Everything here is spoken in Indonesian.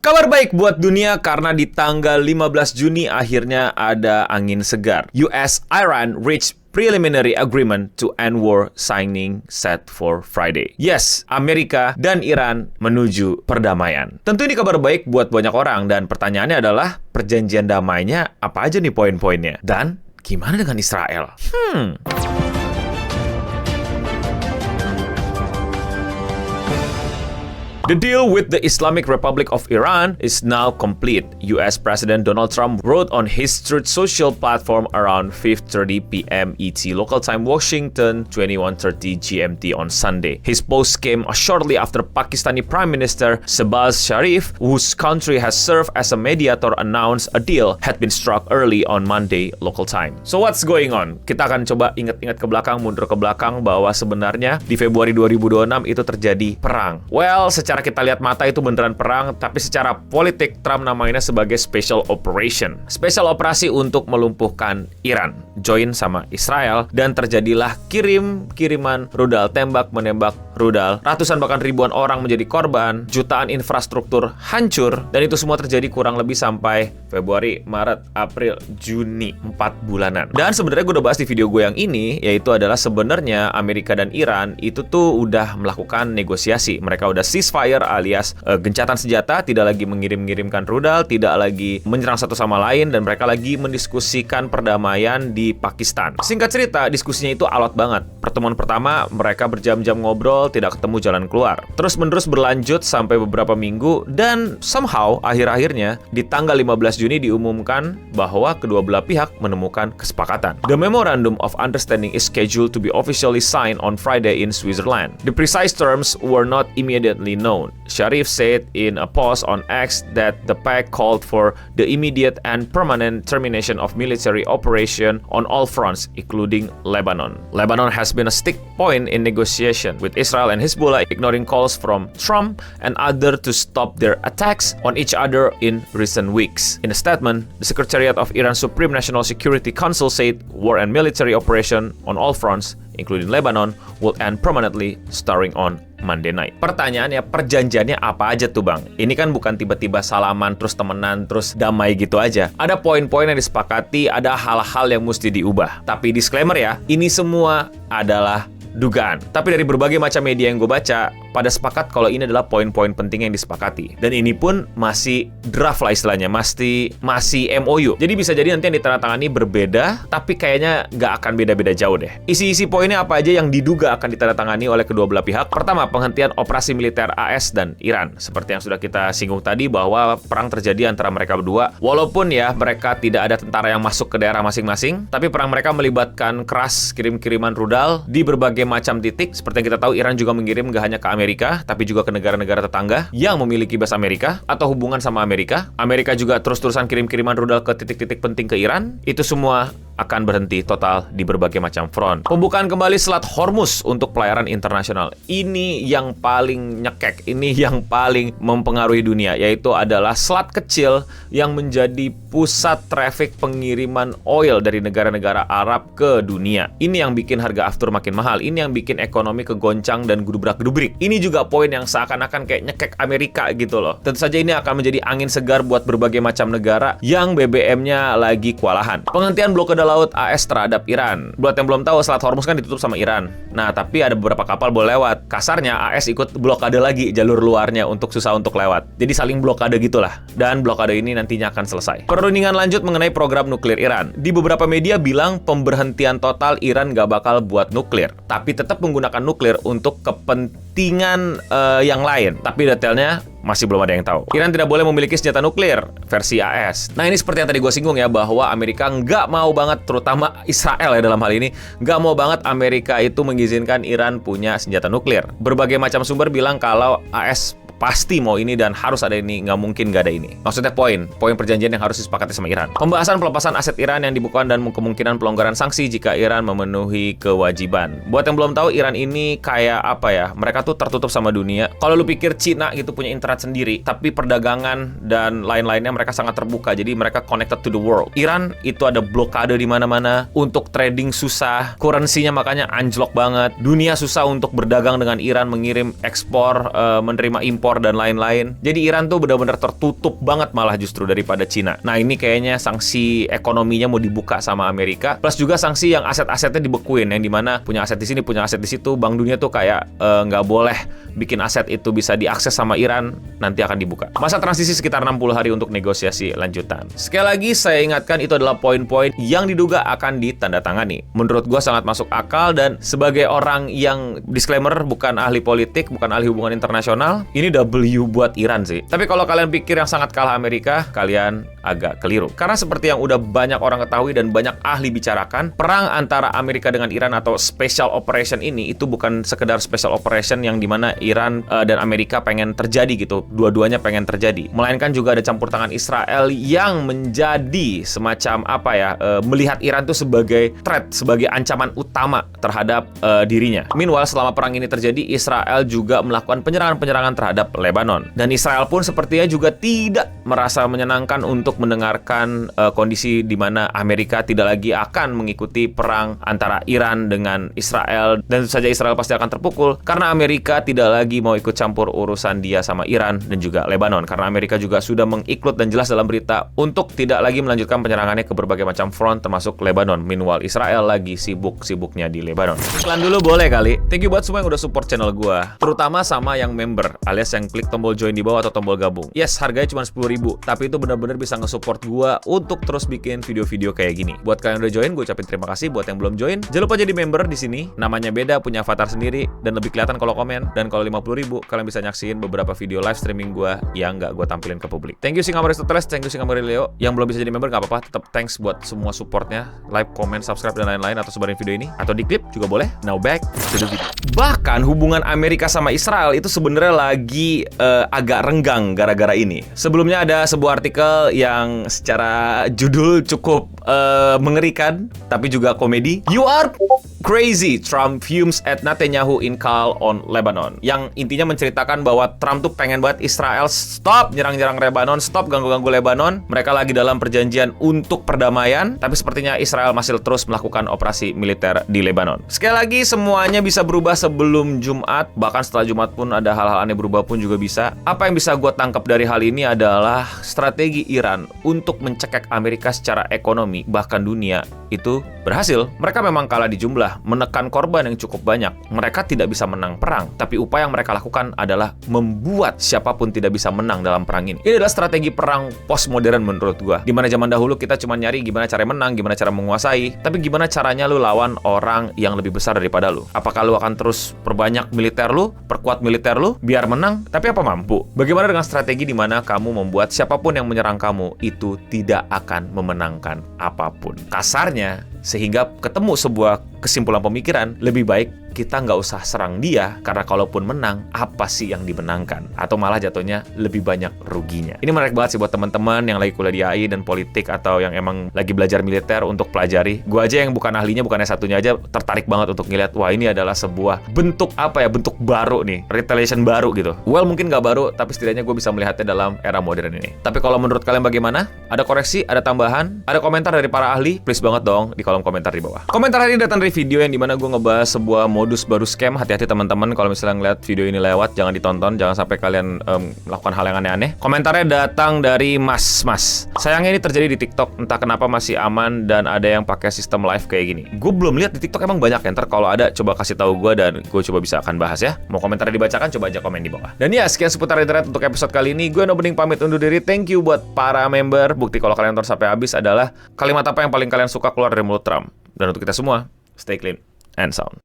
Kabar baik buat dunia karena di tanggal 15 Juni akhirnya ada angin segar. US-Iran reached preliminary agreement to end war, signing set for Friday. Yes, Amerika dan Iran menuju perdamaian. Tentu ini kabar baik buat banyak orang dan pertanyaannya adalah perjanjian damainya apa aja nih poin-poinnya? Dan gimana dengan Israel? The deal with the Islamic Republic of Iran is now complete. US President Donald Trump wrote on his Truth Social platform around 5:30 p.m. ET local time Washington, 21:30 GMT on Sunday. His post came shortly after Pakistani Prime Minister Shehbaz Sharif, whose country has served as a mediator, announced a deal had been struck early on Monday local time. So what's going on? Kita akan coba ingat-ingat ke belakang, mundur ke belakang bahwa sebenarnya di Februari 2026 itu terjadi perang. Well, secara kita lihat mata itu beneran perang, tapi secara politik Trump namainnya sebagai special operation. Special operasi untuk melumpuhkan Iran, join sama Israel, dan terjadilah kiriman rudal tembak-menembak rudal. Ratusan bahkan ribuan orang menjadi korban, jutaan infrastruktur hancur, dan itu semua terjadi kurang lebih sampai Februari, Maret, April, Juni, 4 bulanan. Dan sebenarnya gue udah bahas di video gue yang ini, yaitu adalah sebenarnya Amerika dan Iran itu tuh udah melakukan negosiasi. Mereka udah ceasefire alias gencatan senjata, tidak lagi mengirim-ngirimkan rudal, tidak lagi menyerang satu sama lain, dan mereka lagi mendiskusikan perdamaian di Pakistan. Singkat cerita, diskusinya itu alot banget. Pertemuan pertama, mereka berjam-jam ngobrol, tidak ketemu jalan keluar. Terus-menerus berlanjut sampai beberapa minggu, dan somehow, akhir-akhirnya, di tanggal 15 Juni diumumkan bahwa kedua belah pihak menemukan kesepakatan. The Memorandum of Understanding is scheduled to be officially signed on Friday in Switzerland. The precise terms were not immediately known. Sharif said in a post on X that the pact called for the immediate and permanent termination of military operation on all fronts, including Lebanon. Lebanon has been a stick point in negotiation with Israel and Hezbollah, ignoring calls from Trump and others to stop their attacks on each other in recent weeks. In a statement, the Secretariat of Iran's Supreme National Security Council said war and military operation on all fronts, including Lebanon, will end permanently starting on Monday night. Pertanyaannya, perjanjiannya apa aja tuh bang? Ini kan bukan tiba-tiba salaman, terus temenan, terus damai gitu aja. Ada poin-poin yang disepakati, ada hal-hal yang mesti diubah. Tapi disclaimer ya, ini semua adalah dugaan. Tapi dari berbagai macam media yang gue baca, pada sepakat kalau ini adalah poin-poin penting yang disepakati. Dan ini pun masih draft lah istilahnya, masih MOU. Jadi bisa jadi nanti yang ditandatangani berbeda, tapi kayaknya nggak akan beda-beda jauh deh. Isi-isi poinnya apa aja yang diduga akan ditandatangani oleh kedua belah pihak? Pertama, penghentian operasi militer AS dan Iran. Seperti yang sudah kita singgung tadi bahwa perang terjadi antara mereka berdua. Walaupun ya mereka tidak ada tentara yang masuk ke daerah masing-masing, tapi perang mereka melibatkan keras kirim-kiriman rudal di berbagai macam titik. Seperti yang kita tahu, Iran juga mengirim nggak hanya ke Amerika, tapi juga ke negara-negara tetangga yang memiliki base Amerika atau hubungan sama Amerika. Amerika juga terus-terusan kirim-kiriman rudal ke titik-titik penting ke Iran. Itu semua akan berhenti total di berbagai macam front. Pembukaan kembali Selat Hormuz untuk pelayaran internasional. Ini yang paling nyekek, ini yang paling mempengaruhi dunia, yaitu adalah selat kecil yang menjadi pusat traffic pengiriman oil dari negara-negara Arab ke dunia. Ini yang bikin harga aftur makin mahal. Ini yang bikin ekonomi kegoncang dan gudubrak-gedubrik. Ini juga poin yang seakan-akan kayak nyekek Amerika gitu loh. Tentu saja ini akan menjadi angin segar buat berbagai macam negara yang BBM-nya lagi kewalahan. Penghentian blokade laut AS terhadap Iran. Buat yang belum tahu, Selat Hormuz kan ditutup sama Iran. Nah, tapi ada beberapa kapal boleh lewat. Kasarnya AS ikut blokade lagi jalur luarnya untuk susah untuk lewat. Jadi saling blokade gitulah. Dan blokade ini nantinya akan selesai. Perundingan lanjut mengenai program nuklir Iran. Di beberapa media bilang pemberhentian total Iran gak bakal buat nuklir, tapi tetap menggunakan nuklir untuk kepentingan yang lain. Tapi detailnya masih belum ada yang tahu. Iran tidak boleh memiliki senjata nuklir versi AS. Nah, ini seperti yang tadi gue singgung ya, bahwa Amerika nggak mau banget, terutama Israel ya dalam hal ini, nggak mau banget Amerika itu mengizinkan Iran punya senjata nuklir. Berbagai macam sumber bilang kalau AS pasti mau ini dan harus ada ini, nggak mungkin nggak ada ini. Maksudnya poin perjanjian yang harus disepakati sama Iran. Pembahasan pelepasan aset Iran yang dibukukan dan kemungkinan pelonggaran sanksi jika Iran memenuhi kewajiban. Buat yang belum tahu, Iran ini kayak apa ya? Mereka tuh tertutup sama dunia. Kalau lu pikir Cina gitu punya internet sendiri, tapi perdagangan dan lain-lainnya mereka sangat terbuka. Jadi mereka connected to the world. Iran itu ada blokade di mana-mana, untuk trading susah, currency-nya makanya anjlok banget. Dunia susah untuk berdagang dengan Iran, mengirim ekspor, menerima impor impor dan lain-lain. Jadi Iran tuh benar-benar tertutup banget malah justru daripada Cina. Nah ini kayaknya sanksi ekonominya mau dibuka sama Amerika, plus juga sanksi yang aset-asetnya dibekuin, yang dimana punya aset di sini, punya aset di situ. Bank Dunia tuh kayak nggak boleh bikin aset itu bisa diakses sama Iran, nanti akan dibuka. Masa transisi sekitar 60 hari untuk negosiasi lanjutan. Sekali lagi saya ingatkan, itu adalah poin-poin yang diduga akan ditandatangani. Menurut gua sangat masuk akal, dan sebagai orang yang disclaimer bukan ahli politik, bukan ahli hubungan internasional, ini W buat Iran sih. Tapi kalau kalian pikir yang sangat kalah Amerika, kalian agak keliru. Karena seperti yang udah banyak orang ketahui dan banyak ahli bicarakan, perang antara Amerika dengan Iran atau special operation ini itu bukan sekedar special operation yang dimana Iran dan Amerika pengen terjadi gitu, dua-duanya pengen terjadi, melainkan juga ada campur tangan Israel yang menjadi semacam apa ya, melihat Iran tuh sebagai threat, sebagai ancaman utama terhadap dirinya. Meanwhile, selama perang ini terjadi, Israel juga melakukan penyerangan-penyerangan terhadap Lebanon, dan Israel pun sepertinya juga tidak merasa menyenangkan untuk mendengarkan kondisi di mana Amerika tidak lagi akan mengikuti perang antara Iran dengan Israel, dan tentu saja Israel pasti akan terpukul karena Amerika tidak lagi mau ikut campur urusan dia sama Iran dan juga Lebanon, karena Amerika juga sudah mengikut dan jelas dalam berita untuk tidak lagi melanjutkan penyerangannya ke berbagai macam front termasuk Lebanon. Meanwhile, Israel lagi sibuk-sibuknya di Lebanon. Iklan dulu boleh kali. Thank you buat semua yang udah support channel gua, terutama sama yang member alias yang klik tombol join di bawah atau tombol gabung. Yes, harganya cuma 10.000, tapi itu benar-benar bisa nge-support gua untuk terus bikin video-video kayak gini. Buat kalian yang udah join, gue ucapin terima kasih. Buat yang belum join, jangan lupa jadi member di sini. Namanya beda, punya avatar sendiri, dan lebih kelihatan kalau komen. Dan kalau 50.000, kalian bisa nyaksiin beberapa video live streaming gue yang nggak gue tampilin ke publik. Thank you Singamari Aristoteles, thank you Singamari Leo. Yang belum bisa jadi member nggak apa-apa, tetap thanks buat semua supportnya, like, comment, subscribe dan lain-lain, atau sebarin video ini, atau di klip juga boleh. Now back to the video. Bahkan hubungan Amerika sama Israel itu sebenarnya lagi agak renggang gara-gara ini. Sebelumnya ada sebuah artikel yang secara judul cukup mengerikan, tapi juga komedi. You are crazy, Trump fumes at Netanyahu in call on Lebanon. Yang intinya menceritakan bahwa Trump tuh pengen banget Israel stop nyerang-nyerang Lebanon, stop ganggu-ganggu Lebanon. Mereka lagi dalam perjanjian untuk perdamaian, tapi sepertinya Israel masih terus melakukan operasi militer di Lebanon. Sekali lagi, semuanya bisa berubah sebelum Jumat, bahkan setelah Jumat pun ada hal-hal aneh berubah pun juga bisa. Apa yang bisa gue tangkap dari hal ini adalah strategi Iran untuk mencekik Amerika secara ekonomi, bahkan dunia, itu berhasil. Mereka memang kalah di jumlah, menekan korban yang cukup banyak. Mereka tidak bisa menang perang, tapi upaya yang mereka lakukan adalah membuat siapapun tidak bisa menang dalam perang ini. Ini adalah strategi perang postmodern menurut gua. Di mana zaman dahulu kita cuma nyari gimana cara menang, gimana cara menguasai, tapi gimana caranya lu lawan orang yang lebih besar daripada lu. Apakah lu akan terus perbanyak militer lu, perkuat militer lu biar menang, tapi apa mampu? Bagaimana dengan strategi di mana kamu membuat siapapun yang menyerang kamu itu tidak akan memenangkan apapun? Kasarnya, sehingga ketemu sebuah kesimpulan pemikiran, lebih baik kita nggak usah serang dia, karena kalaupun menang, apa sih yang dimenangkan? Atau malah jatuhnya lebih banyak ruginya. Ini menarik banget sih buat teman-teman yang lagi kuliah di AI dan politik, atau yang emang lagi belajar militer untuk pelajari. Gue aja yang bukan ahlinya, bukan S1-nya aja, tertarik banget untuk ngeliat, wah ini adalah sebuah bentuk apa ya, bentuk baru nih, retaliation baru gitu. Well, mungkin nggak baru, tapi setidaknya gue bisa melihatnya dalam era modern ini. Tapi kalau menurut kalian bagaimana? Ada koreksi, ada tambahan, ada komentar dari para ahli? Please banget dong di kolom komentar di bawah. Komentar hari ini datang dari video yang dimana gue ngebahas sebuah modus baru scam. Hati-hati teman-teman kalau misalnya ngeliat video ini lewat, jangan ditonton, jangan sampai kalian melakukan hal yang aneh-aneh. Komentarnya datang dari Mas. Sayangnya ini terjadi di TikTok, entah kenapa masih aman dan ada yang pakai sistem live kayak gini. Gue belum lihat di TikTok, emang banyak ya. Ntar kalau ada coba kasih tahu gue dan gue coba bisa akan bahas ya. Mau komentarnya dibacakan, coba aja komen di bawah. Dan ya, sekian seputar internet untuk episode kali ini. Gue Nobening pamit undur diri. Thank you buat para member. Bukti kalau kalian nonton sampai habis adalah kalimat apa yang paling kalian suka keluar dari mulut Trump. Dan untuk kita semua, stay clean and sound.